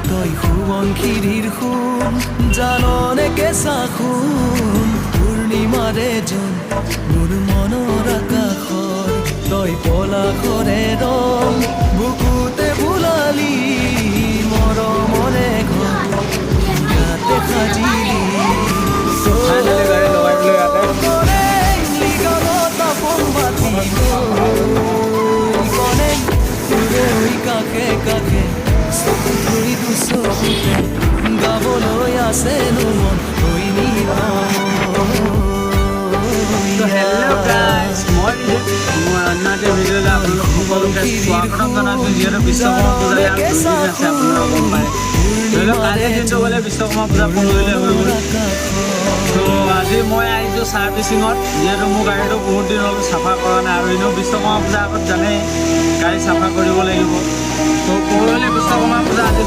তই সুবংশীৰ সোণ জাননে কেঁচা সোণ পূৰ্ণিমাৰে জোন মোৰ মনৰ আকাশৰ তই পলাশৰে ৰং বুকুতে ভুলালি মৰমৰে ঘৰ ইয়াতে সাজিলি কাকে কাকে চকুৰি দুচকুতে গাবলৈ আছে নো মন হৈ Hello guys, মই অন্যতে ভিডিঅ'লৈ আপোনালোক সকলোকে স্বাগতম জনাইছোঁ যিহেতু বিশ্বকৰ্মা পূজা আছে আপোনালোক গম পায় ধৰি লওক আজি দিনটো গ'লে বিশ্বকৰ্মা পূজা পৰহিলৈ হৈ গ'ল তো আজি মই আহিছোঁ ছাৰ্ভিচিঙত যিহেতু মোৰ গাড়ীটো বহুত দিন হ'ল চাফা কৰা নাই আৰু এনেও বিশ্বকৰ্মা পূজাৰ আগত জানেই গাড়ী চাফা কৰিব লাগিব তো পৰহিলৈ বিশ্বকৰ্মা পূজা আজি